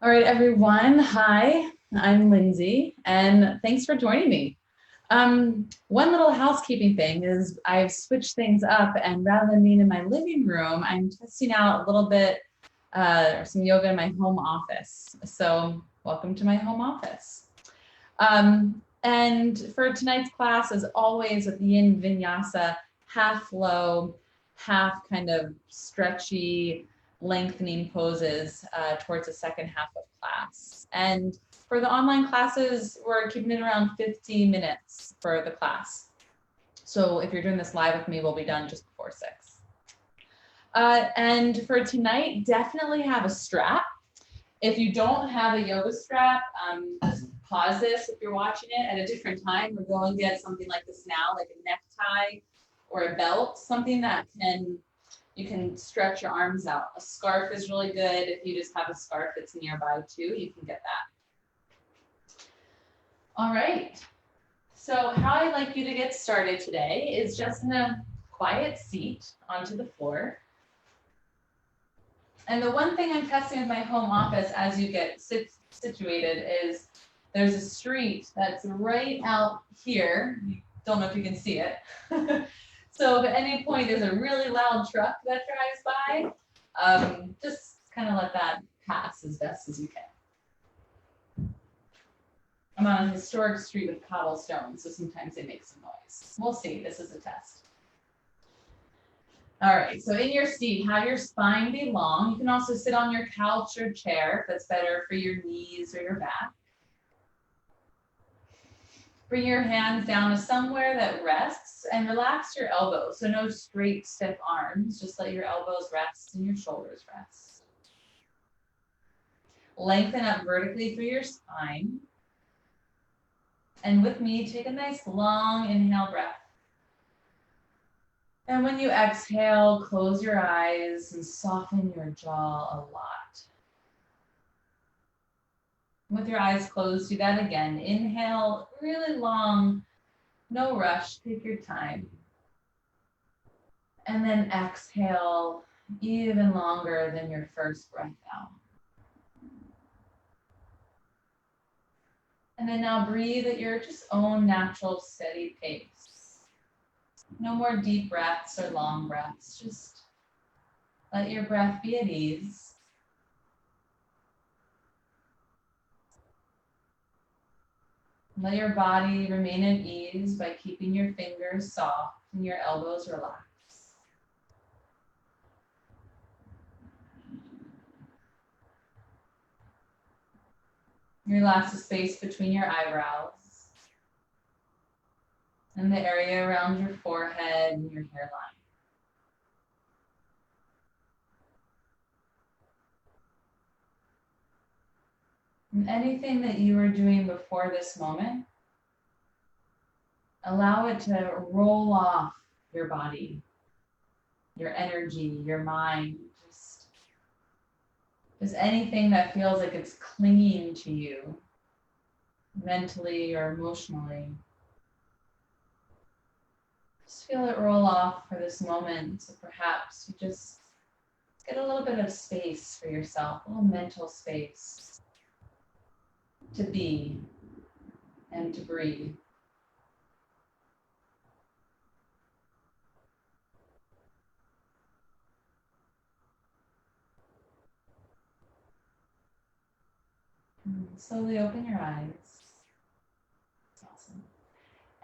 All right, everyone. Hi, I'm Lindsay, and thanks for joining me. One little housekeeping thing is I've switched things up, and rather than being in my living room, I'm testing out a little bit or some yoga in my home office. So, welcome to my home office. And for tonight's class, as always, with Yin Vinyasa, half flow, half kind of stretchy, lengthening poses towards the second half of class. And for the online classes, we're keeping it around 50 minutes for the class. So if you're doing this live with me, we'll be done just before 6. And for tonight, definitely have a strap. If you don't have a yoga strap, just pause this if you're watching it at a different time, or go and get something like this now, like a necktie or a belt, something that you can stretch your arms out. A scarf is really good. If you just have a scarf that's nearby too, you can get that. All right. So how I'd like you to get started today is just in a quiet seat onto the floor. And the one thing I'm testing with my home office as you get situated is there's a street that's right out here. Don't know if you can see it. So if at any point there's a really loud truck that drives by, just kind of let that pass as best as you can. I'm on a historic street with cobblestones, so sometimes they make some noise. We'll see. This is a test. All right, so in your seat, have your spine be long. You can also sit on your couch or chair if that's better for your knees or your back. Bring your hands down to somewhere that rests and relax your elbows. So no straight, stiff arms, just let your elbows rest and your shoulders rest. Lengthen up vertically through your spine. And with me, take a nice long inhale breath. And when you exhale, close your eyes and soften your jaw a lot. With your eyes closed, do that again. Inhale really long, no rush, take your time. And then exhale even longer than your first breath out. And then now breathe at your just own natural steady pace. No more deep breaths or long breaths. Just let your breath be at ease. Let your body remain at ease by keeping your fingers soft and your elbows relaxed. Relax the space between your eyebrows and the area around your forehead and your hairline. And anything that you were doing before this moment, allow it to roll off your body, your energy, your mind, just anything that feels like it's clinging to you mentally or emotionally. Just feel it roll off for this moment. So perhaps you just get a little bit of space for yourself, a little mental space to be and to breathe. Slowly open your eyes. Awesome.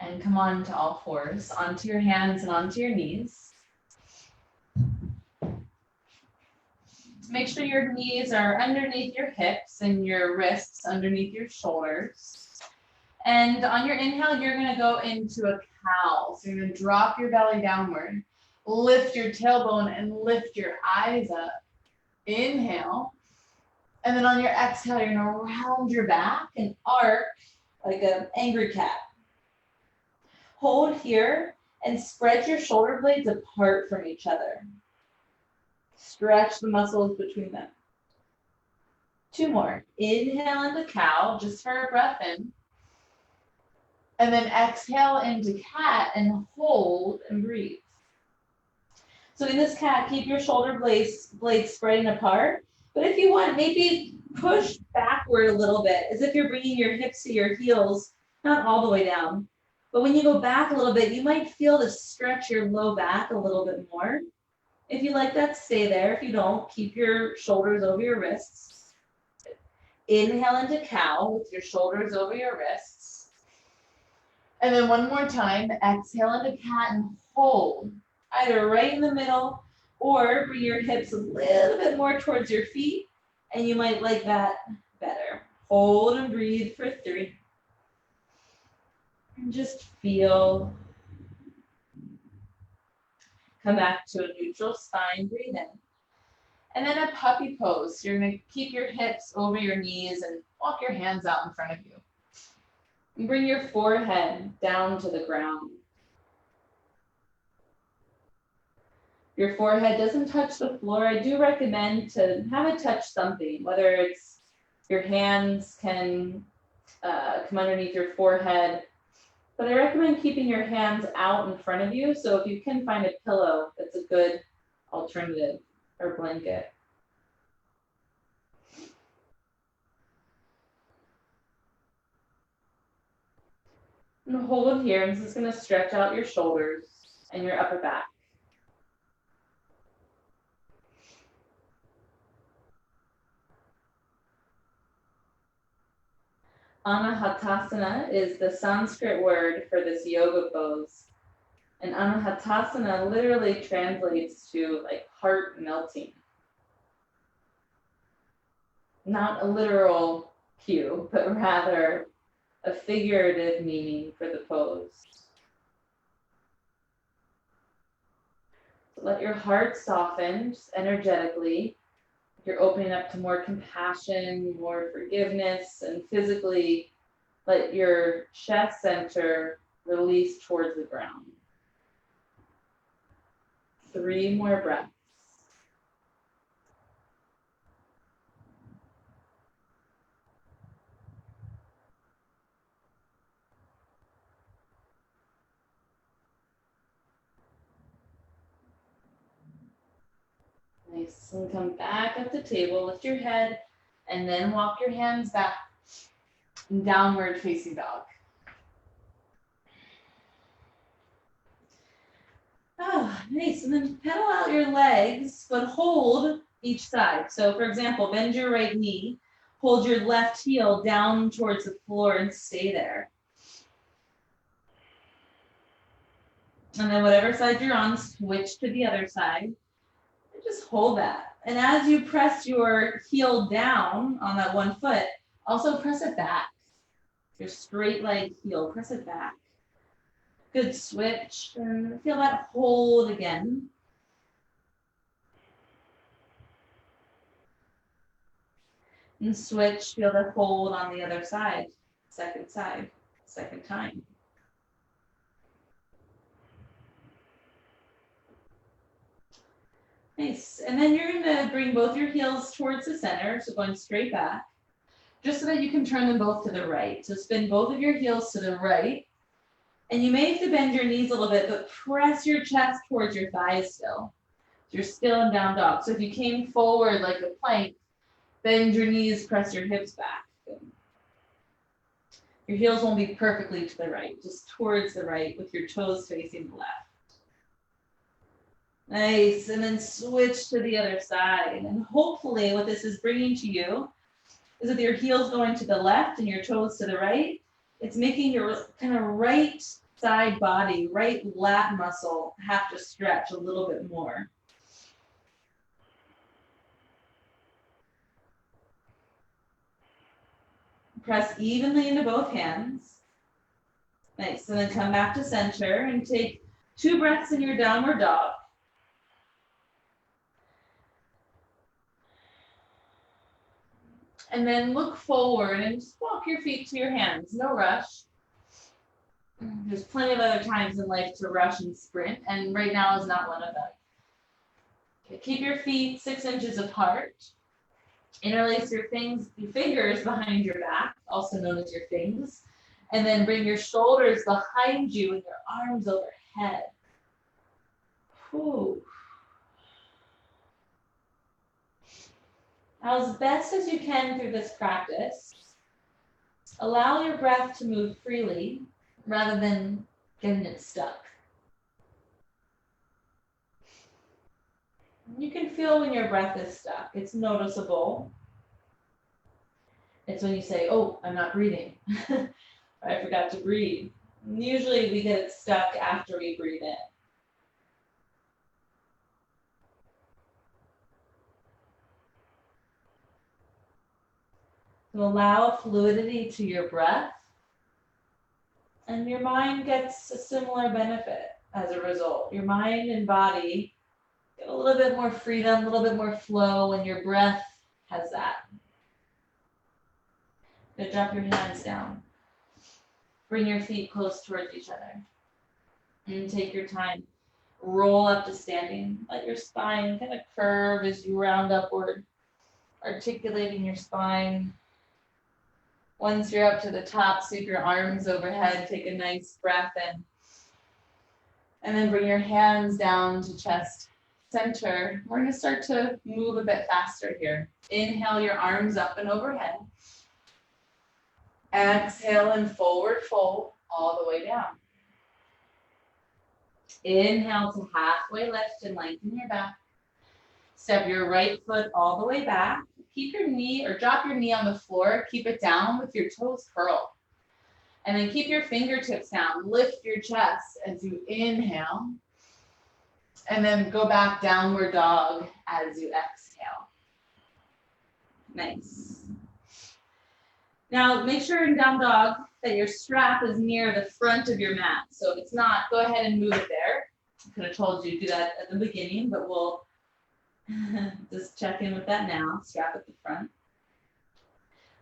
And come on to all fours, onto your hands and onto your knees. Make sure your knees are underneath your hips and your wrists underneath your shoulders. And on your inhale, you're going to go into a cow. So you're going to drop your belly downward, lift your tailbone, and lift your eyes up. Inhale. And then on your exhale, you're going to round your back and arc like an angry cat. Hold here and spread your shoulder blades apart from each other. Stretch the muscles between them. 2 more. Inhale into cow, just for a breath in. And then exhale into cat and hold and breathe. So in this cat, keep your shoulder blades spreading apart But if you want, maybe push backward a little bit, as if you're bringing your hips to your heels, not all the way down. But when you go back a little bit, you might feel to stretch your low back a little bit more. If you like that, stay there. If you don't, keep your shoulders over your wrists. Inhale into cow with your shoulders over your wrists. And then one more time, exhale into cat and hold, either right in the middle or bring your hips a little bit more towards your feet, and you might like that better. Hold and breathe for 3. And just feel. Come back to a neutral spine, breathe in. And then a puppy pose. You're gonna keep your hips over your knees and walk your hands out in front of you. And bring your forehead down to the ground. Your forehead doesn't touch the floor. I do recommend to have it touch something, whether it's your hands can come underneath your forehead, but I recommend keeping your hands out in front of you. So if you can find a pillow, that's a good alternative, or blanket. And hold here. This is going to stretch out your shoulders and your upper back. Anahatasana is the Sanskrit word for this yoga pose. And Anahatasana literally translates to like heart melting. Not a literal cue, but rather a figurative meaning for the pose. So let your heart soften just energetically. You're opening up to more compassion, more forgiveness, and physically let your chest center release towards the ground. 3 more breaths. Nice, and come back up the table, lift your head, and then walk your hands back, downward facing dog. Oh, nice, and then pedal out your legs, but hold each side. So for example, bend your right knee, hold your left heel down towards the floor and stay there. And then whatever side you're on, switch to the other side. Just hold that. And as you press your heel down on that one foot, also press it back. Your straight leg heel, press it back. Good switch. And feel that hold again. And switch, feel the hold on the other side. Second time. Nice. And then you're going to bring both your heels towards the center, so going straight back, just so that you can turn them both to the right. So spin both of your heels to the right. And you may have to bend your knees a little bit, but press your chest towards your thighs still. You're still in down dog. So if you came forward like a plank, bend your knees, press your hips back. Your heels won't be perfectly to the right, just towards the right with your toes facing the left. Nice, and then switch to the other side. And hopefully what this is bringing to you is with your heels going to the left and your toes to the right, it's making your kind of right side body, right lat muscle have to stretch a little bit more. Press evenly into both hands. Nice, and then come back to center and take 2 breaths in your downward dog. And then look forward and just walk your feet to your hands, no rush. There's plenty of other times in life to rush and sprint, and right now is not one of them. Okay, keep your feet 6 inches apart. Interlace your fingers behind your back, also known as your things, and then bring your shoulders behind you and your arms overhead. Whew. Now, as best as you can through this practice, allow your breath to move freely rather than getting it stuck. You can feel when your breath is stuck. It's noticeable. It's when you say, oh, I'm not breathing. I forgot to breathe. And usually we get it stuck after we breathe in. So allow fluidity to your breath, and your mind gets a similar benefit as a result. Your mind and body get a little bit more freedom, a little bit more flow when your breath has that. So drop your hands down. Bring your feet close towards each other. And take your time. Roll up to standing. Let your spine kind of curve as you round upward, articulating your spine. Once you're up to the top, sweep your arms overhead. Take a nice breath in. And then bring your hands down to chest center. We're going to start to move a bit faster here. Inhale your arms up and overhead. Exhale and forward fold all the way down. Inhale to halfway lift and lengthen your back. Step your right foot all the way back. Keep your knee or drop your knee on the floor. Keep it down with your toes curled. And then keep your fingertips down. Lift your chest as you inhale. And then go back downward dog as you exhale. Nice. Now make sure in down dog that your strap is near the front of your mat. So if it's not, go ahead and move it there. I could have told you to do that at the beginning, but we'll just check in with that now. Strap at the front.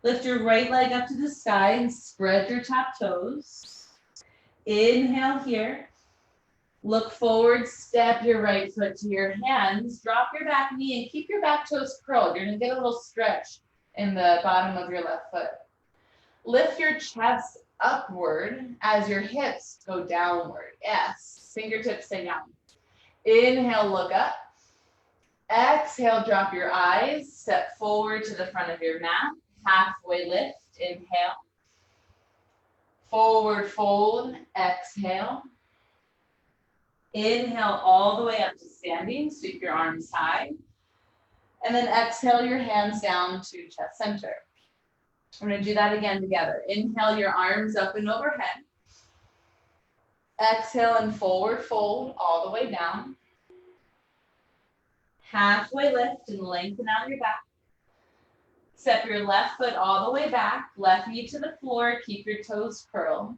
Lift your right leg up to the sky and spread your top toes. Inhale here. Look forward, step your right foot to your hands. Drop your back knee and keep your back toes curled. You're going to get a little stretch in the bottom of your left foot. Lift your chest upward as your hips go downward. Yes, fingertips stay down. Inhale, look up. Exhale, drop your eyes. Step forward to the front of your mat. Halfway lift, inhale. Forward fold, exhale. Inhale all the way up to standing. Sweep your arms high. And then exhale your hands down to chest center. We're going to do that again together. Inhale your arms up and overhead. Exhale and forward fold all the way down. Halfway lift and lengthen out your back. Step your left foot all the way back. Left knee to the floor. Keep your toes curled.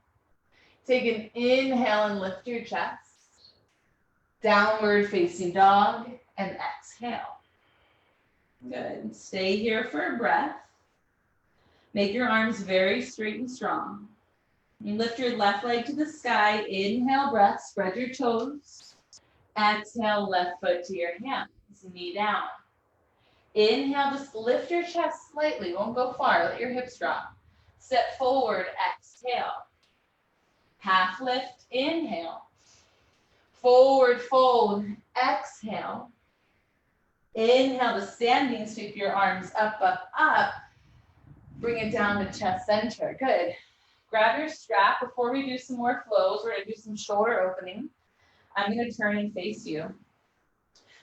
Take an inhale and lift your chest. Downward facing dog and exhale. Good. Stay here for a breath. Make your arms very straight and strong. You lift your left leg to the sky. Inhale, breath. Spread your toes. Exhale, left foot to your hands. Knee down. Inhale, just lift your chest slightly. Won't go far. Let your hips drop. Step forward. Exhale. Half lift. Inhale. Forward fold. Exhale. Inhale to standing. Sweep your arms up, up, up. Bring it down to chest center. Good. Grab your strap. Before we do some more flows, we're going to do some shoulder opening. I'm going to turn and face you.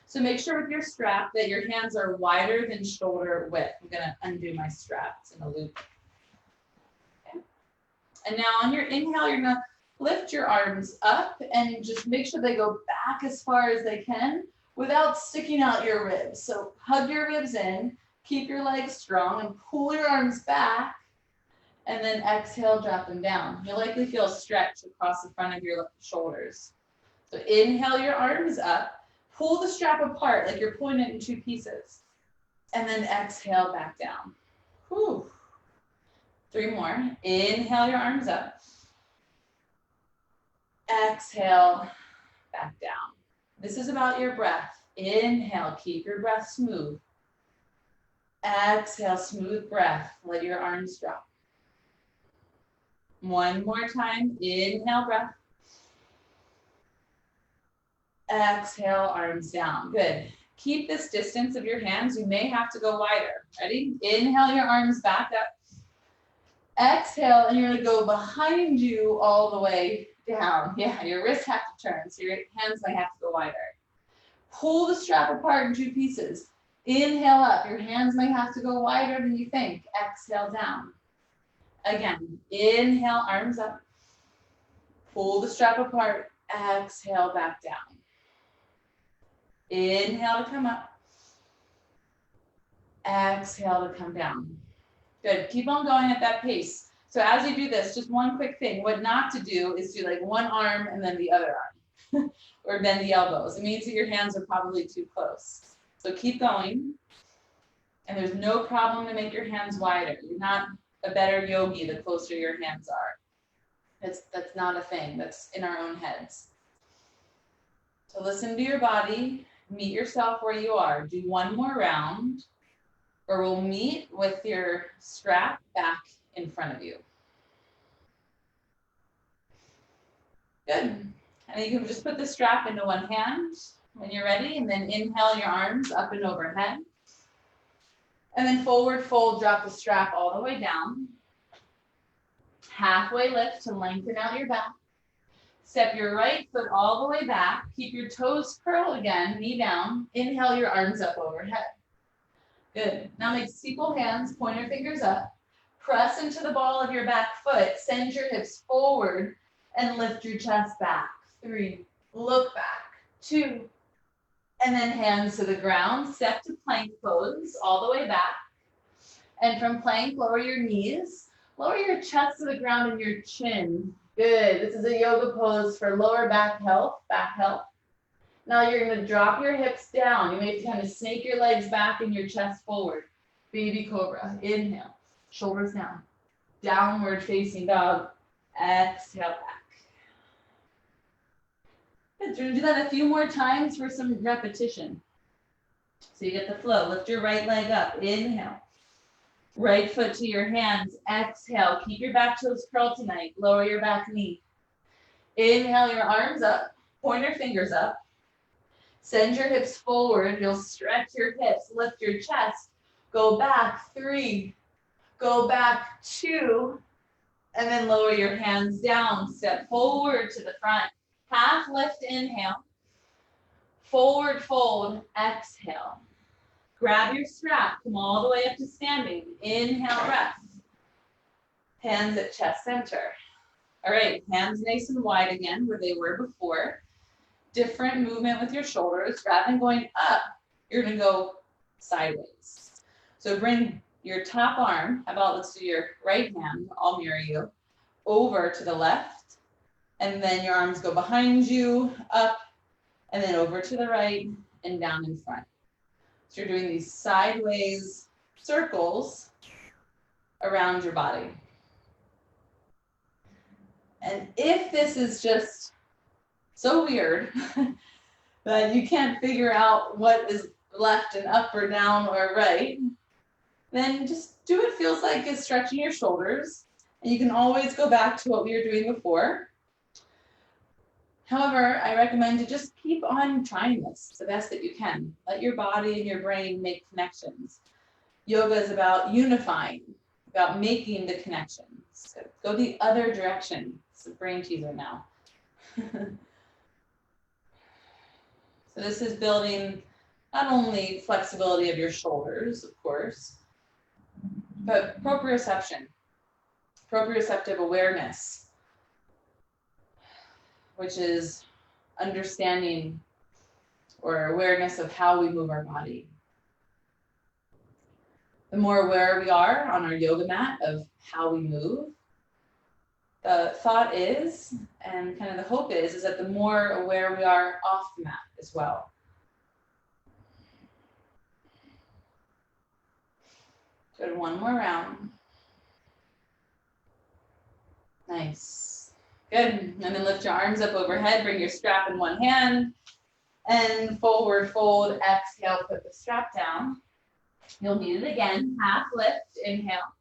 So make sure with your strap that your hands are wider than shoulder width. I'm going to undo my strap. It's in a loop. Okay. And now on your inhale, you're going to lift your arms up and just make sure they go back as far as they can without sticking out your ribs. So hug your ribs in, keep your legs strong, and pull your arms back. And then exhale, drop them down. You'll likely feel a stretch across the front of your shoulders. So inhale your arms up. Pull the strap apart like you're pulling it in two pieces. And then exhale back down. Whew. 3 more. Inhale your arms up. Exhale back down. This is about your breath. Inhale, keep your breath smooth. Exhale, smooth breath. Let your arms drop. 1 more time. Inhale, breath. Exhale, arms down. Good. Keep this distance of your hands. You may have to go wider. Ready? Inhale your arms back up. Exhale, and you're gonna go behind you all the way down. Yeah, your wrists have to turn, so your hands might have to go wider. Pull the strap apart in two pieces. Inhale up. Your hands might have to go wider than you think. Exhale down. Again, inhale, arms up. Pull the strap apart. Exhale, back down. Inhale to come up. Exhale to come down. Good. Keep on going at that pace. So as you do this, just one quick thing. What not to do is do like one arm and then the other arm. Or bend the elbows. It means that your hands are probably too close. So keep going. And there's no problem to make your hands wider. You're not a better yogi the closer your hands are. That's not a thing. That's in our own heads. So listen to your body. Meet yourself where you are. Do one more round, or we'll meet with your strap back in front of you. Good. And you can just put the strap into one hand when you're ready, and then inhale your arms up and overhead. And then forward fold, drop the strap all the way down. Halfway lift to lengthen out your back. Step your right foot all the way back. Keep your toes curled again, knee down. Inhale your arms up overhead. Good. Now make steeple hands, pointer fingers up. Press into the ball of your back foot. Send your hips forward and lift your chest back. 3, look back. 2, and then hands to the ground. Step to plank pose all the way back. And from plank, lower your knees. Lower your chest to the ground and your chin. Good. This is a yoga pose for lower back health, Now you're going to drop your hips down. You may kind of snake your legs back and your chest forward. Baby cobra. Inhale. Shoulders down. Downward facing dog. Exhale back. Good. We're going to do that a few more times for some repetition. So you get the flow. Lift your right leg up. Inhale. Right foot to your hands. Exhale. Keep your back toes curled tonight. Lower your back knee. Inhale your arms up. Pointer fingers up. Send your hips forward. You'll stretch your hips. Lift your chest. Go back. 3. Go back. 2. And then lower your hands down. Step forward to the front. Half lift. Inhale. Forward fold. Exhale. Grab your strap, come all the way up to standing. Inhale, rest. Hands at chest center. All right, hands nice and wide again where they were before. Different movement with your shoulders. Rather than going up, you're gonna go sideways. So bring your top arm, let's do your right hand, I'll mirror you, over to the left. And then your arms go behind you, up, and then over to the right and down in front. So you're doing these sideways circles around your body. And if this is just so weird that you can't figure out what is left and up or down or right, then just do what feels like is stretching your shoulders. And you can always go back to what we were doing before. However, I recommend to just keep on trying this the best that you can. Let your body and your brain make connections. Yoga is about unifying, about making the connections. So go the other direction. It's a brain teaser now. So this is building not only flexibility of your shoulders, of course, but proprioception, proprioceptive awareness, which is understanding or awareness of how we move our body. The more aware we are on our yoga mat of how we move, the thought is, and kind of the hope is that the more aware we are off the mat as well. Good, one more round. Nice. Good, and then lift your arms up overhead, bring your strap in one hand, and forward fold, exhale, put the strap down. You'll need it again, half lift, inhale.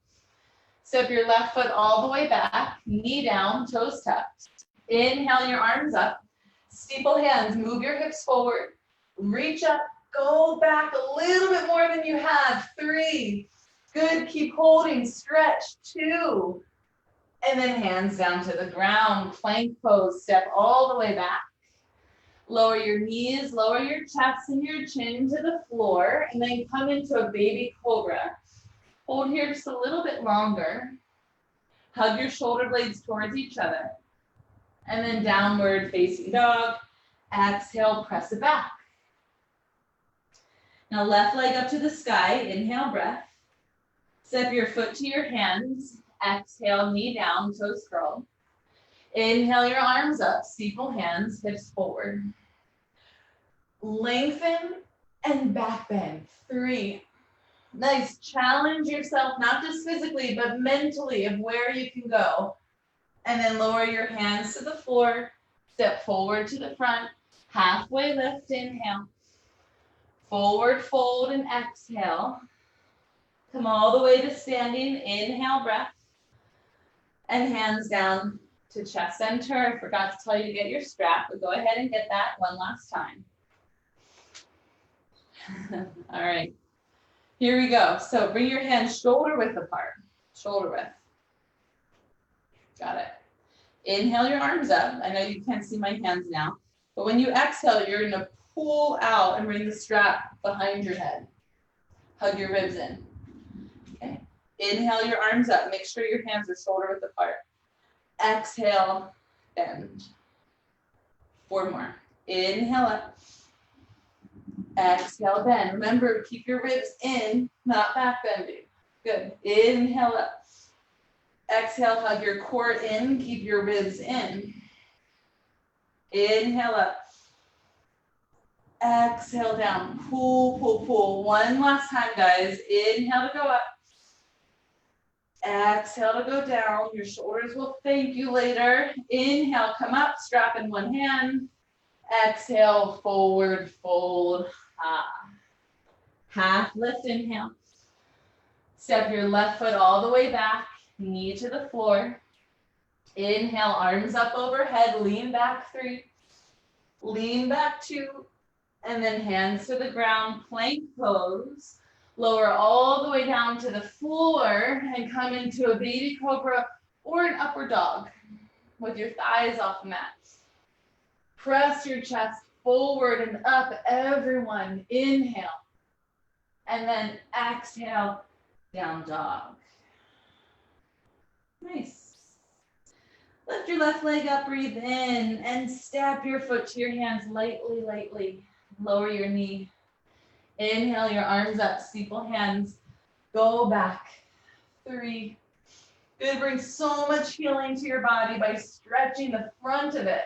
Step your left foot all the way back, knee down, toes tucked. Inhale your arms up, steeple hands, move your hips forward, reach up, Go back a little bit more than you had. 3. Good, keep holding, stretch. 2. And then hands down to the ground, plank pose, step all the way back. Lower your knees, lower your chest and your chin to the floor, and then come into a baby cobra. Hold here just a little bit longer. Hug your shoulder blades towards each other. And then downward facing dog. Exhale, press it back. Now left leg up to the sky, inhale breath. Step your foot to your hands. Exhale, knee down, toes curl. Inhale your arms up, steeple hands, hips forward. Lengthen and back bend. 3. Nice, challenge yourself, not just physically, but mentally of where you can go. And then lower your hands to the floor, step forward to the front, halfway lift, inhale. Forward fold and exhale. Come all the way to standing, inhale breath. And hands down to chest center. I forgot to tell you to get your strap, but go ahead and get that one last time. All right, here we go. So bring your hands shoulder width apart, shoulder width. Got it. Inhale your arms up. I know you can't see my hands now, but when you exhale, you're gonna pull out and bring the strap behind your head. Hug your ribs in. Okay. Inhale your arms up. Make sure your hands are shoulder width apart. Exhale, bend. 4 more. Inhale up. Exhale, bend. Remember, keep your ribs in, not back bending. Good. Inhale up. Exhale, hug your core in. Keep your ribs in. Inhale up. Exhale down. Pull, pull, pull. One last time, guys. Inhale to go up. Exhale to go down. Your shoulders will thank you later. Inhale, come up, strap in one hand. Exhale, forward fold. Half lift, inhale. Step your left foot all the way back, knee to the floor. Inhale, arms up overhead, lean back 3. Lean back 2. And then hands to the ground, plank pose. Lower all the way down to the floor and come into a baby cobra or an upward dog with your thighs off the mat. Press your chest forward and up, everyone. Inhale. And then exhale, down dog. Nice. Lift your left leg up, breathe in, and step your foot to your hands lightly, lightly. Lower your knee. Inhale your arms up, steeple hands. Go back. 3. Good, bring so much healing to your body by stretching the front of it.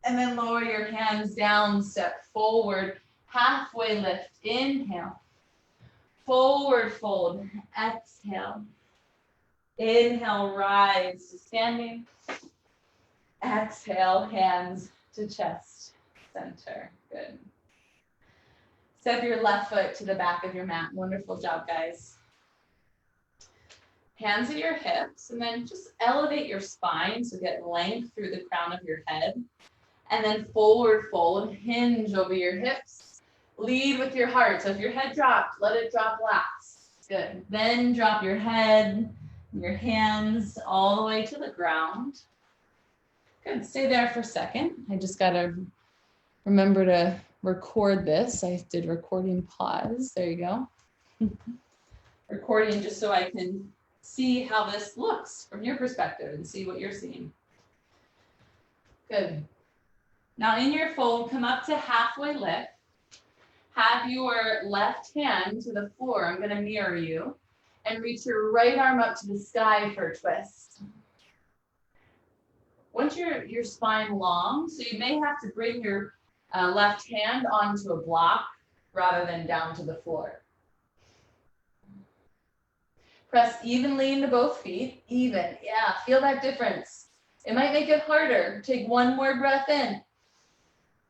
And then lower your hands down, step forward, halfway lift. Inhale. Forward fold. Exhale. Inhale, rise to standing. Exhale, hands to chest center. Good. Step your left foot to the back of your mat. Wonderful job, guys. Hands at your hips, and then just elevate your spine, so get length through the crown of your head. And then forward fold, hinge over your hips. Lead with your heart. So if your head dropped, let it drop last. Good. Then drop your head, your hands all the way to the ground. Good. Stay there for a second. I just got to remember to record this. I did recording pause. There you go. Recording just so I can see how this looks from your perspective and see what you're seeing. Good. Now in your fold, come up to halfway lift. Have your left hand to the floor. I'm going to mirror you. And reach your right arm up to the sky for a twist. Want your spine long, so you may have to bring your left hand onto a block rather than down to the floor. Press evenly into both feet. Even. Yeah, feel that difference. It might make it harder. Take one more breath in.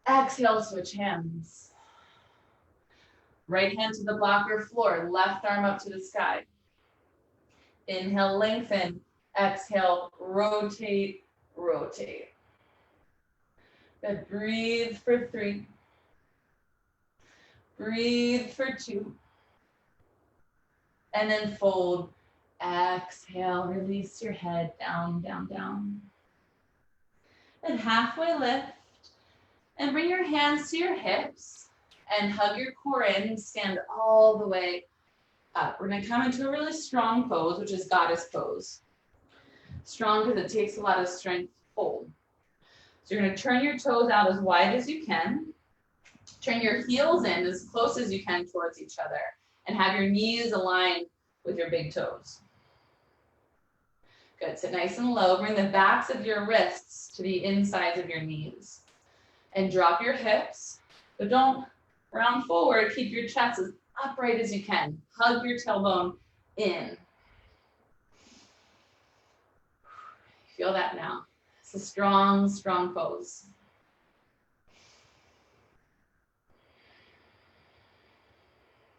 Exhale, switch hands. Right hand to the block or floor. Left arm up to the sky. Inhale, lengthen. Exhale, rotate, rotate. Good. Breathe for 3. Breathe for 2. And then fold. Exhale, release your head down, down, down. And halfway lift. And bring your hands to your hips and hug your core in and stand all the way up. We're gonna come into a really strong pose, which is goddess pose. Strong because it takes a lot of strength to hold. So you're gonna turn your toes out as wide as you can. Turn your heels in as close as you can towards each other and have your knees aligned with your big toes. Good, sit nice and low. Bring the backs of your wrists to the insides of your knees. And drop your hips, but don't round forward. Keep your chest as upright as you can. Hug your tailbone in. Feel that now. It's a strong, strong pose.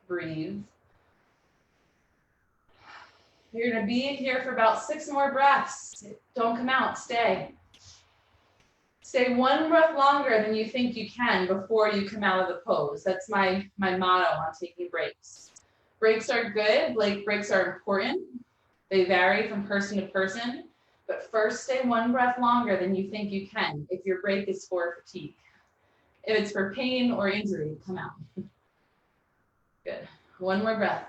Breathe. You're gonna be in here for about 6 more breaths. Don't come out, stay. Stay 1 breath longer than you think you can before you come out of the pose. That's my motto on taking breaks. Breaks are good, breaks are important. They vary from person to person, but first stay 1 breath longer than you think you can if your break is for fatigue. If it's for pain or injury, come out. Good, 1 more breath.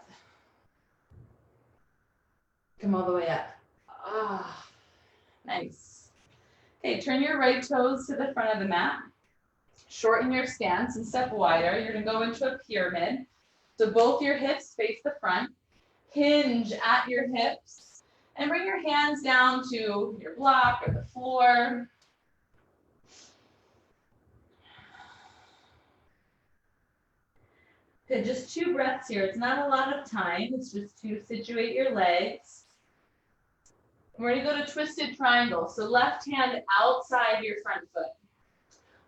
Come all the way up. Ah, nice. Okay, turn your right toes to the front of the mat. Shorten your stance and step wider. You're gonna go into a pyramid. So both your hips face the front. Hinge at your hips. And bring your hands down to your block or the floor. Good, just 2 breaths here. It's not a lot of time. It's just to situate your legs. We're going to go to twisted triangle. So left hand outside your front foot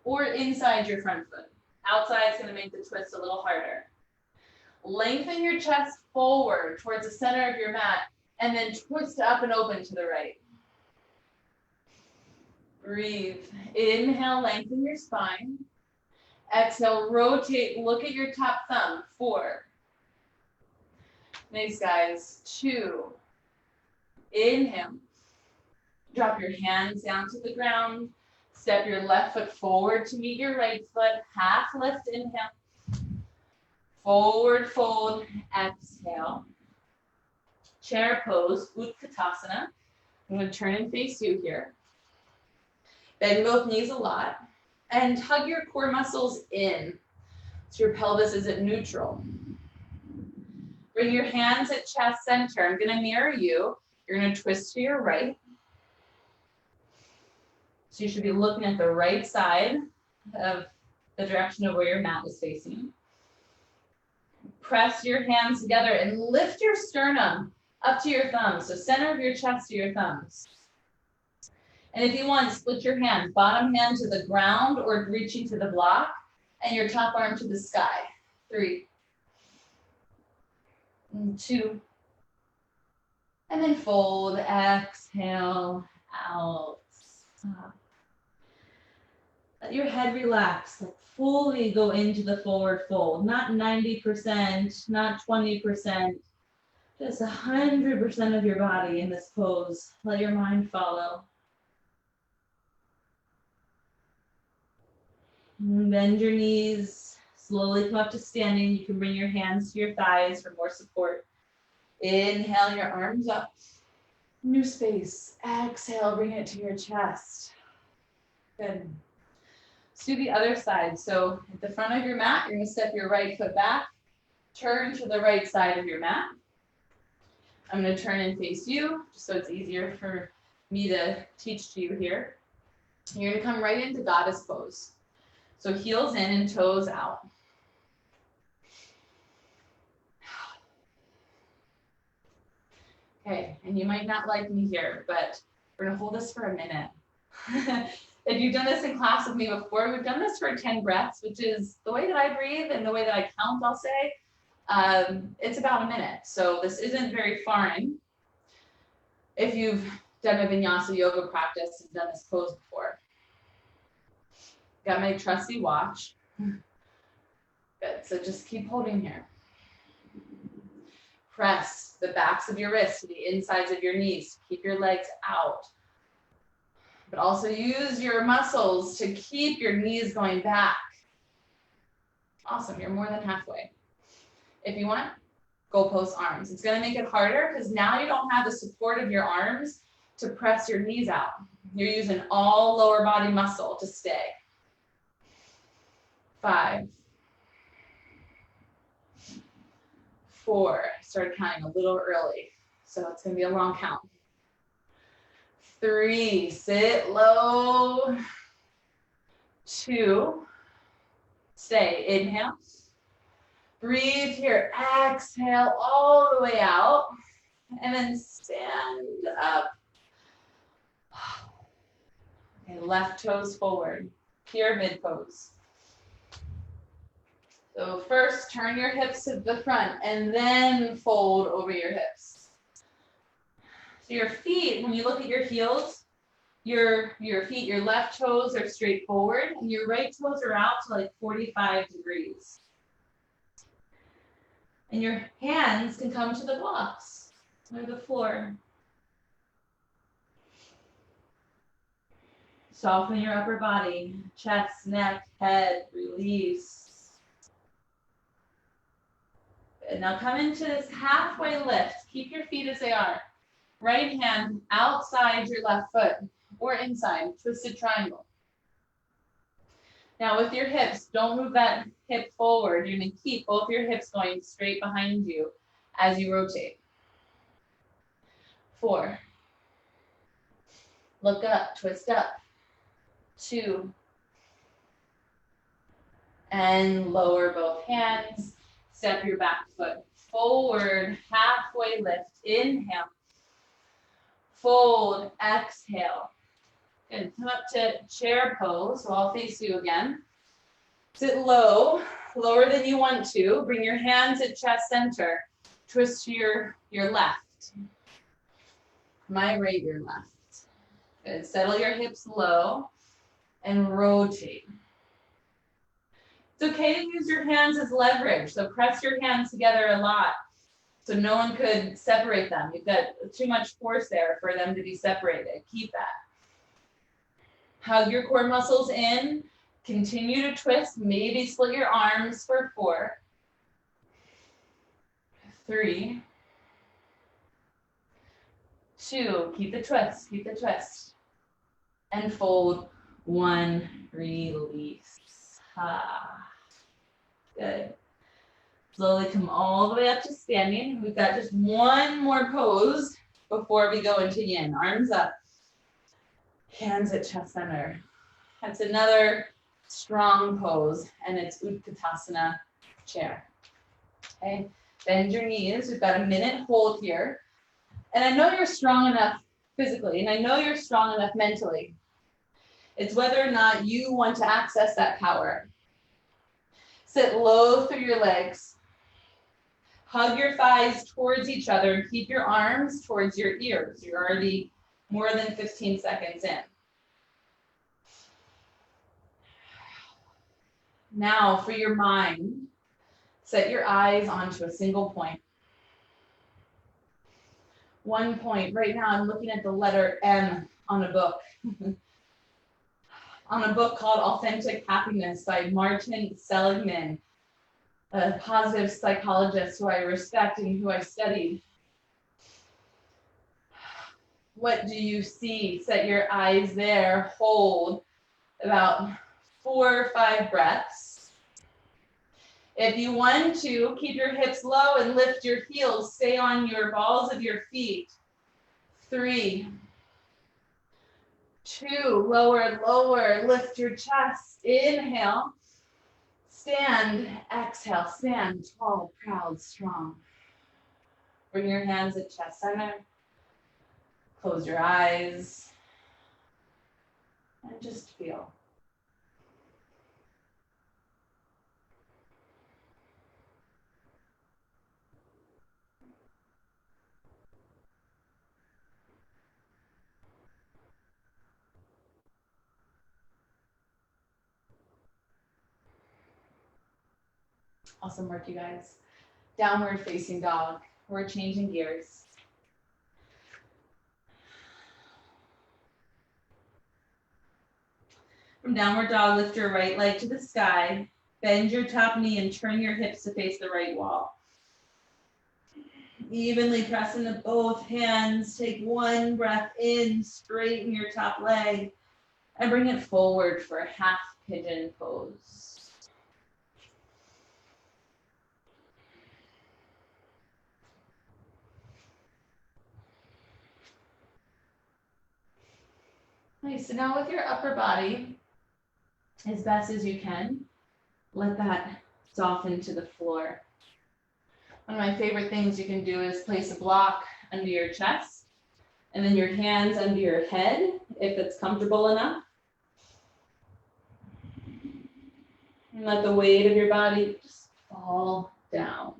or inside your front foot. Outside is going to make the twist a little harder. Lengthen your chest forward towards the center of your mat and then twist up and open to the right. Breathe. Inhale, lengthen your spine. Exhale, rotate, look at your top thumb. 4. Nice, guys. 2. Inhale. Drop your hands down to the ground. Step your left foot forward to meet your right foot. Half lift, inhale. Forward fold, exhale. Chair pose, Utkatasana. I'm going to turn and face you here. Bend both knees a lot. And hug your core muscles in. So your pelvis is at neutral. Bring your hands at chest center. I'm going to mirror you. You're going to twist to your right. So you should be looking at the right side of the direction of where your mat is facing. Press your hands together and lift your sternum up to your thumbs. So center of your chest to your thumbs. And if you want, split your hands, bottom hand to the ground or reaching to the block, and your top arm to the sky. 3, 2, and then fold, exhale, out. Let your head relax, like fully go into the forward fold, not 90%, not 20%, just 100% of your body in this pose. Let your mind follow. Bend your knees, slowly come up to standing. You can bring your hands to your thighs for more support. Inhale your arms up. New space. Exhale, bring it to your chest. Good. Let's do the other side. So at the front of your mat, you're going to step your right foot back. Turn to the right side of your mat. I'm going to turn and face you, just so it's easier for me to teach to you here. You're going to come right into goddess pose. So heels in and toes out. Okay, and you might not like me here, but we're gonna hold this for a minute. If you've done this in class with me before, we've done this for 10 breaths, which is the way that I breathe and the way that I count, I'll say. It's about a minute, so this isn't very foreign. If you've done a Vinyasa yoga practice and done this pose before. Got my trusty watch. Good. Good, so just keep holding here. Press the backs of your wrists to the insides of your knees. Keep your legs out. But also use your muscles to keep your knees going back. Awesome, you're more than halfway. If you want, goalpost arms. It's gonna make it harder because now you don't have the support of your arms to press your knees out. You're using all lower body muscle to stay. 5, 4, started counting a little early, so it's gonna be a long count. 3, sit low. 2, stay, inhale. Breathe here, exhale all the way out, and then stand up. Okay, left toes forward, pyramid pose. So first, turn your hips to the front and then fold over your hips. So your feet, when you look at your heels, your feet, your left toes are straight forward and your right toes are out to like 45 degrees. And your hands can come to the blocks or the floor. Soften your upper body, chest, neck, head, release. And now come into this halfway lift. Keep your feet as they are. Right hand outside your left foot or inside, twisted triangle. Now with your hips, don't move that hip forward. You're gonna keep both your hips going straight behind you as you rotate. 4, look up, twist up. 2, and lower both hands. Step your back foot forward, halfway lift, inhale. Fold, exhale. Good, come up to chair pose, so I'll face you again. Sit low, lower than you want to. Bring your hands at chest center. Twist to your left. My right, your left. Good, settle your hips low and rotate. It's okay to use your hands as leverage, so press your hands together a lot so no one could separate them. You've got too much force there for them to be separated. Keep that. Hug your core muscles in. Continue to twist. Maybe split your arms for 4, 3, 2. Keep the twist. Keep the twist. And fold. 1. Release. Good. Slowly come all the way up to standing. We've got just one more pose before we go into yin. Arms up. Hands at chest center. That's another strong pose, and it's Utkatasana chair. Okay, bend your knees. We've got a minute hold here. And I know you're strong enough physically, and I know you're strong enough mentally. It's whether or not you want to access that power. Sit low through your legs. Hug your thighs towards each other and keep your arms towards your ears. You're already more than 15 seconds in. Now for your mind, set your eyes onto a single point. One point. Right now I'm looking at the letter M on a book. On a book called Authentic Happiness by Martin Seligman, a positive psychologist who I respect and who I studied. What do you see? Set your eyes there. Hold about 4 or 5 breaths. If you want to, keep your hips low and lift your heels. Stay on your balls of your feet. 3, 2, lower, lower, lift your chest. Inhale, stand, exhale, stand tall, proud, strong. Bring your hands at chest center. Close your eyes and just feel. Awesome work, you guys. Downward facing dog. We're changing gears. From downward dog, lift your right leg to the sky. Bend your top knee and turn your hips to face the right wall. Evenly press into both hands. Take one breath in, straighten your top leg, and bring it forward for a half pigeon pose. Nice. So now with your upper body, as best as you can, let that soften to the floor. One of my favorite things you can do is place a block under your chest and then your hands under your head if it's comfortable enough. And let the weight of your body just fall down.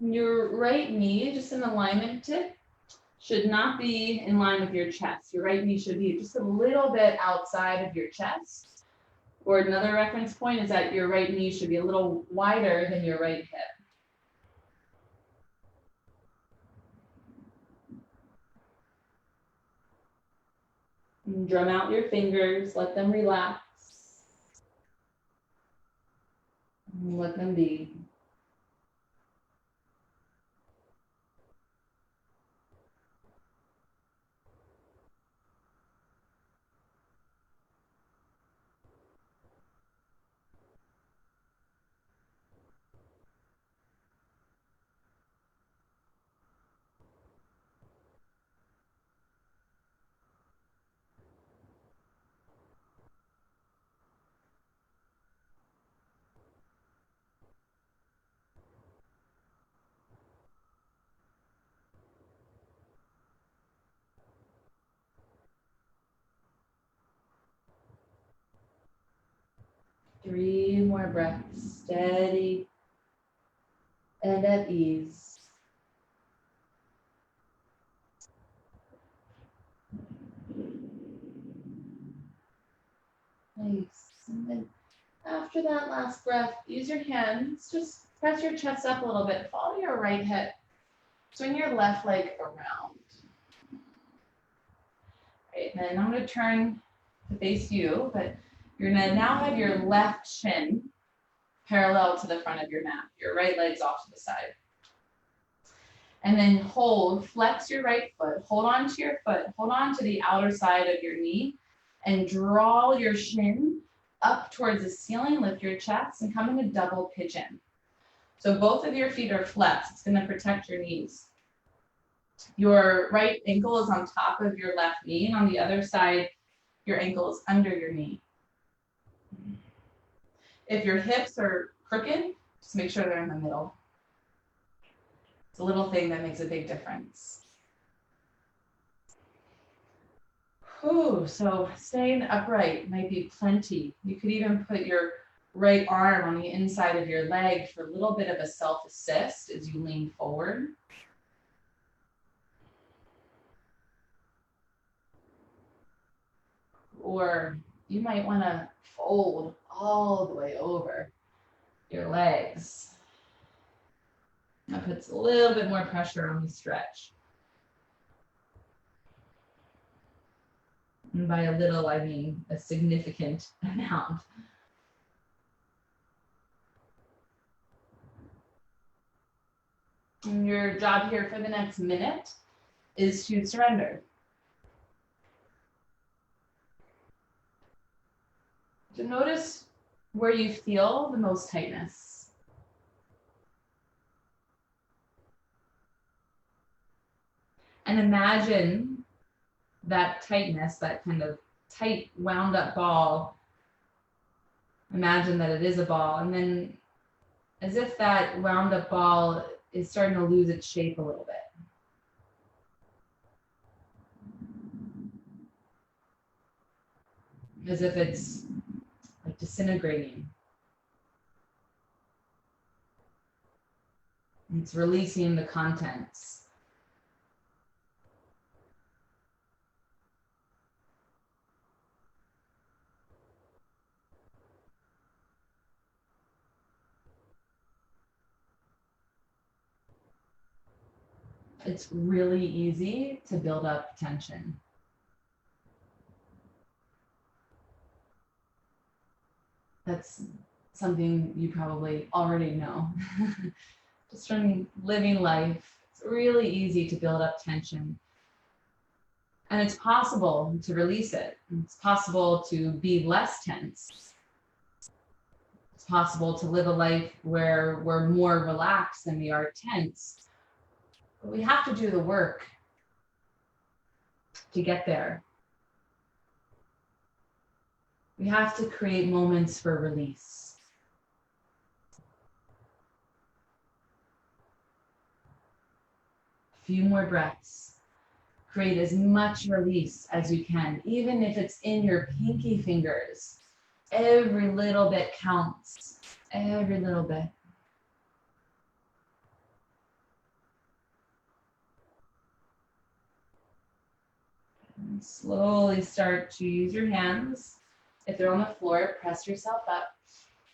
Your right knee, just in alignment tip, should not be in line with your chest. Your right knee should be just a little bit outside of your chest. Or another reference point is that your right knee should be a little wider than your right hip. And drum out your fingers, let them relax. And let them be. Three more breaths, steady and at ease. Nice. And then after that last breath, use your hands, just press your chest up a little bit, follow your right hip, swing your left leg around. Right, and then I'm going to turn to face you, but you're going to now have your left shin parallel to the front of your mat. Your right leg's off to the side. And then hold, flex your right foot, hold on to your foot, hold on to the outer side of your knee, and draw your shin up towards the ceiling, lift your chest, and come into double pigeon. So both of your feet are flexed. It's going to protect your knees. Your right ankle is on top of your left knee, and on the other side, your ankle is under your knee. If your hips are crooked, just make sure they're in the middle. It's a little thing that makes a big difference. Ooh, so staying upright might be plenty. You could even put your right arm on the inside of your leg for a little bit of a self-assist as you lean forward. Or you might want to fold all the way over your legs. That puts a little bit more pressure on the stretch. And by a little, I mean a significant amount. And your job here for the next minute is to surrender. So notice where you feel the most tightness. And imagine that tightness, that kind of tight, wound up ball. Imagine that it is a ball. And then as if that wound up ball is starting to lose its shape a little bit. As if it's like disintegrating. It's releasing the contents. It's really easy to build up tension. That's something you probably already know. Just from living life, it's really easy to build up tension. And it's possible to release it. It's possible to be less tense. It's possible to live a life where we're more relaxed than we are tense. But we have to do the work to get there. We have to create moments for release. A few more breaths. Create as much release as you can, even if it's in your pinky fingers. Every little bit counts. Every little bit. And slowly start to use your hands. If they're on the floor, press yourself up.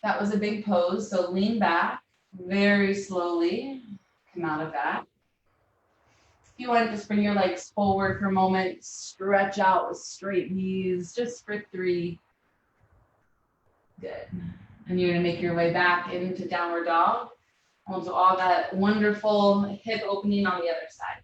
That was a big pose, so lean back very slowly. Come out of that. If you want to just bring your legs forward for a moment, stretch out with straight knees, just for 3. Good. And you're going to make your way back into downward dog, onto all that wonderful hip opening on the other side.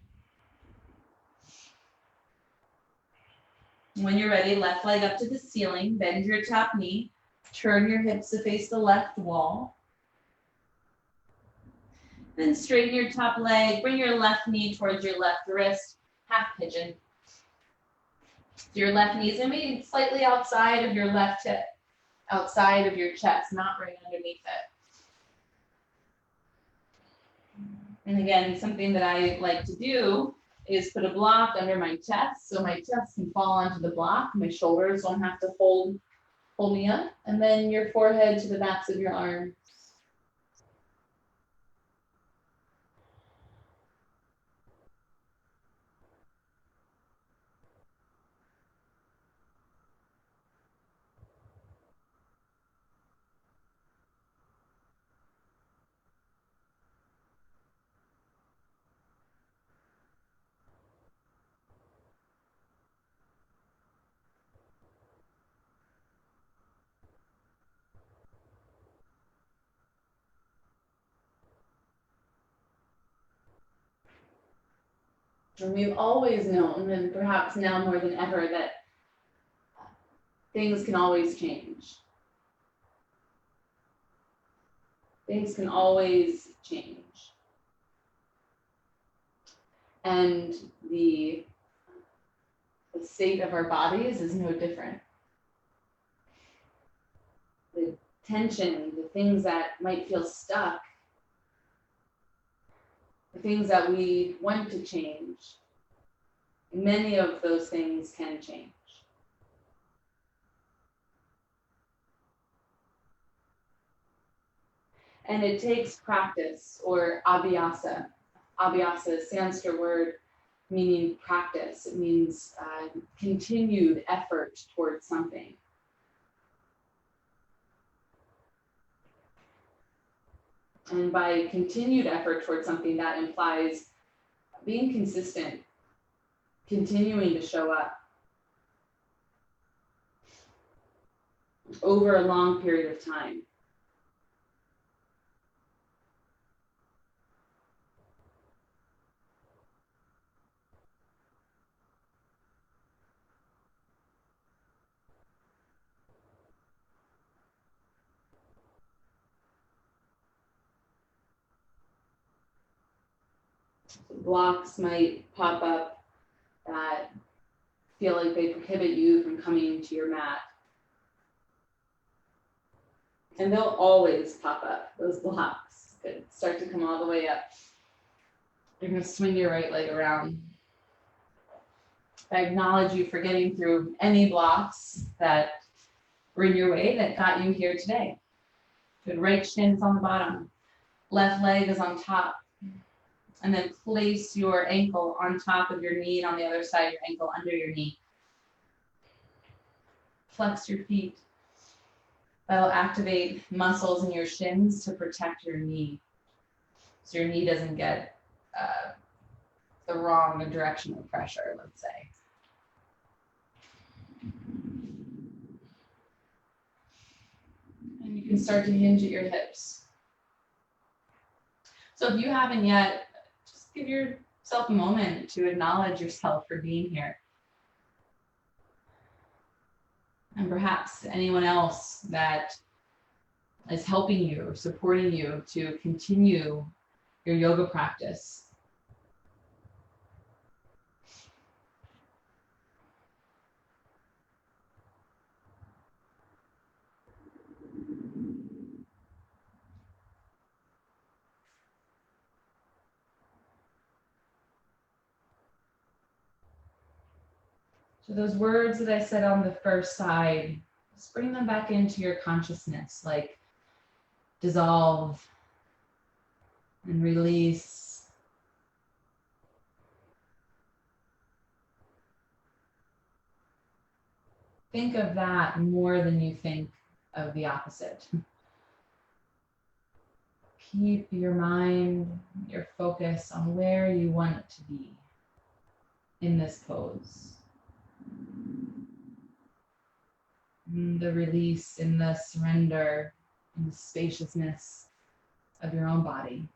When you're ready, left leg up to the ceiling, bend your top knee, turn your hips to face the left wall. Then straighten your top leg, bring your left knee towards your left wrist, half pigeon. Your left knee is going to be slightly outside of your left hip, outside of your chest, not right underneath it. And again, something that I like to do is put a block under my chest so my chest can fall onto the block. My shoulders don't have to hold me up. And then your forehead to the backs of your arms. And we've always known, and perhaps now more than ever, that things can always change. Things can always change. And the state of our bodies is no different. The tension, the things that might feel stuck, the things that we want to change, many of those things can change. And it takes practice, or abhyasa. Abhyasa is a Sanskrit word meaning practice. It means continued effort towards something. And by continued effort towards something, that implies being consistent, continuing to show up over a long period of time. Blocks might pop up that feel like they prohibit you from coming to your mat. And they'll always pop up, those blocks. Good. Start to come all the way up. You're going to swing your right leg around. I acknowledge you for getting through any blocks that were in your way that got you here today. Good. Right shin is on the bottom. Left leg is on top. And then place your ankle on top of your knee and on the other side, your ankle under your knee. Flex your feet. That'll activate muscles in your shins to protect your knee. So your knee doesn't get the wrong direction of pressure, let's say. And you can start to hinge at your hips. So if you haven't yet, just give yourself a moment to acknowledge yourself for being here. And perhaps anyone else that is helping you or supporting you to continue your yoga practice. So those words that I said on the first side, just bring them back into your consciousness, like dissolve and release. Think of that more than you think of the opposite. Keep your mind, your focus on where you want it to be in this pose. In the release, in the surrender, in the spaciousness of your own body.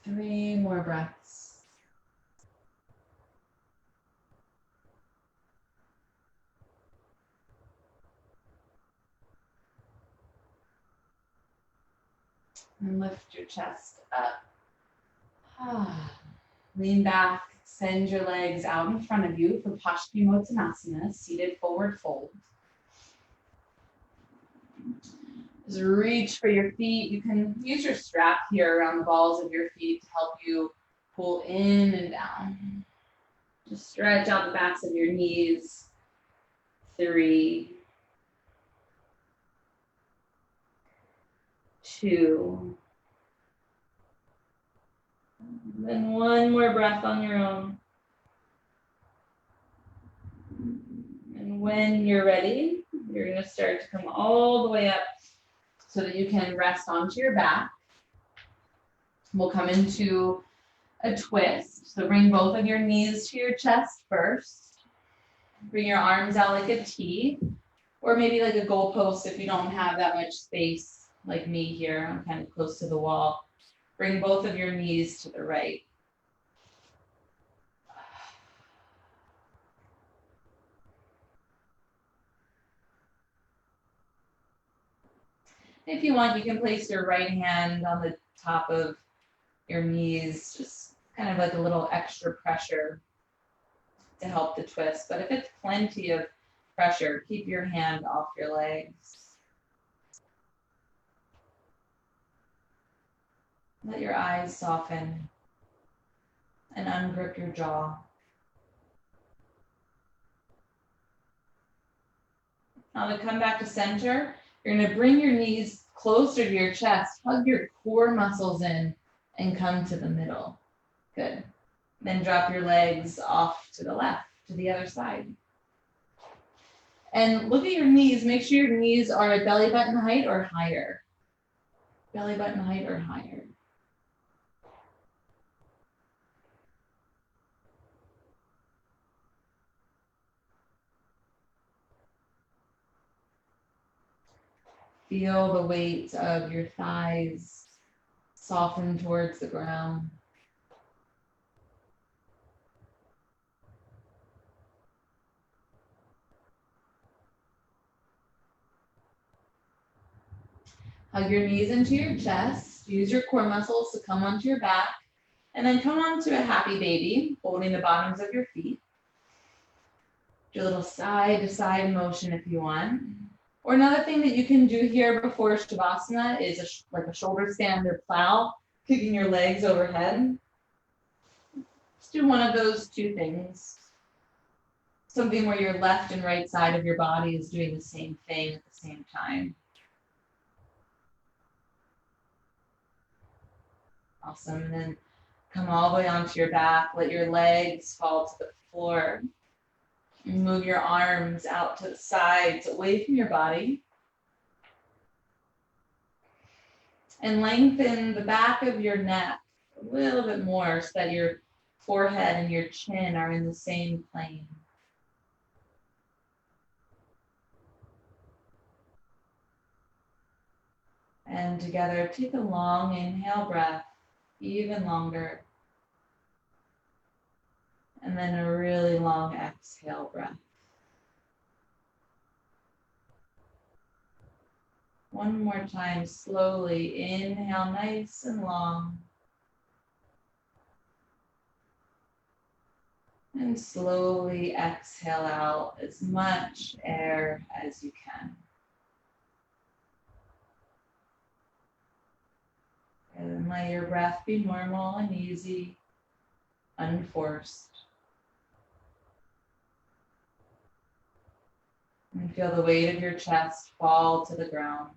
And 3 more breaths. And lift your chest up. Lean back, send your legs out in front of you for Paschimottanasana, seated forward fold. Just reach for your feet. You can use your strap here around the balls of your feet to help you pull in and down. Just stretch out the backs of your knees. 3, 2. Then 1 more breath on your own. And when you're ready, you're going to start to come all the way up so that you can rest onto your back. We'll come into a twist. So bring both of your knees to your chest first. Bring your arms out like a T, or maybe like a goalpost if you don't have that much space like me here. I'm kind of close to the wall. Bring both of your knees to the right. If you want, you can place your right hand on the top of your knees, just kind of like a little extra pressure to help the twist. But if it's plenty of pressure, keep your hand off your legs. Let your eyes soften and ungrip your jaw. Now to come back to center, you're going to bring your knees closer to your chest, hug your core muscles in, and come to the middle. Good. Then drop your legs off to the left, to the other side. And look at your knees. Make sure your knees are at belly button height or higher. Belly button height or higher. Feel the weight of your thighs soften towards the ground. Hug your knees into your chest. Use your core muscles to come onto your back. And then come onto a happy baby, holding the bottoms of your feet. Do a little side to side motion if you want. Or another thing that you can do here before Shavasana is like a shoulder stand or plow, kicking your legs overhead. Let's do one of those two things. Something where your left and right side of your body is doing the same thing at the same time. Awesome. And then come all the way onto your back. Let your legs fall to the floor. Move your arms out to the sides, away from your body. And lengthen the back of your neck a little bit more so that your forehead and your chin are in the same plane. And together, take a long inhale breath, even longer. And then a really long exhale breath. One more time, slowly inhale, nice and long. And slowly exhale out as much air as you can. And let your breath be normal and easy, unforced. And feel the weight of your chest fall to the ground.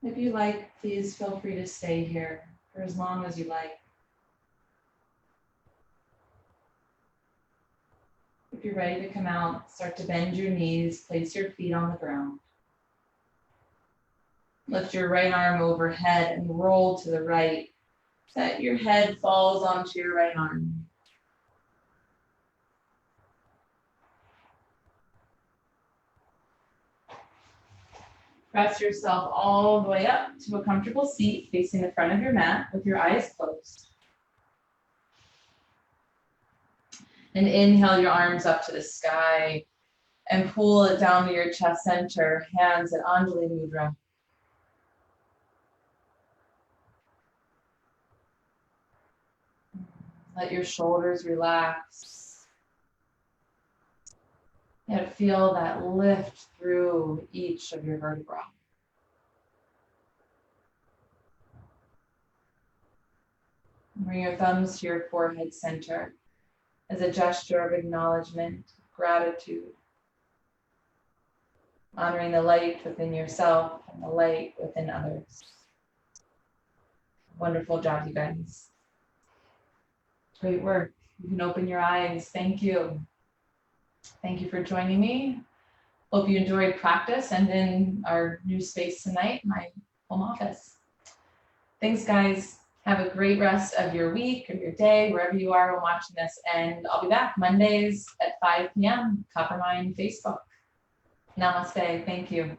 If you like, please feel free to stay here for as long as you like. If you're ready to come out, start to bend your knees, place your feet on the ground. Lift your right arm overhead and roll to the right. Set your head falls onto your right arm. Press yourself all the way up to a comfortable seat facing the front of your mat with your eyes closed. And inhale your arms up to the sky and pull it down to your chest center, hands at Anjali Mudra. Let your shoulders relax. Yet feel that lift through each of your vertebrae. Bring your thumbs to your forehead center as a gesture of acknowledgement, gratitude, honoring the light within yourself and the light within others. Wonderful job, you guys. Great work. You can open your eyes. Thank you. Thank you for joining me. Hope you enjoyed practice and in our new space tonight, my home office. Thanks, guys. Have a great rest of your week or your day, wherever you are when watching this. And I'll be back Mondays at 5 p.m. Coppermine Facebook. Namaste. Thank you.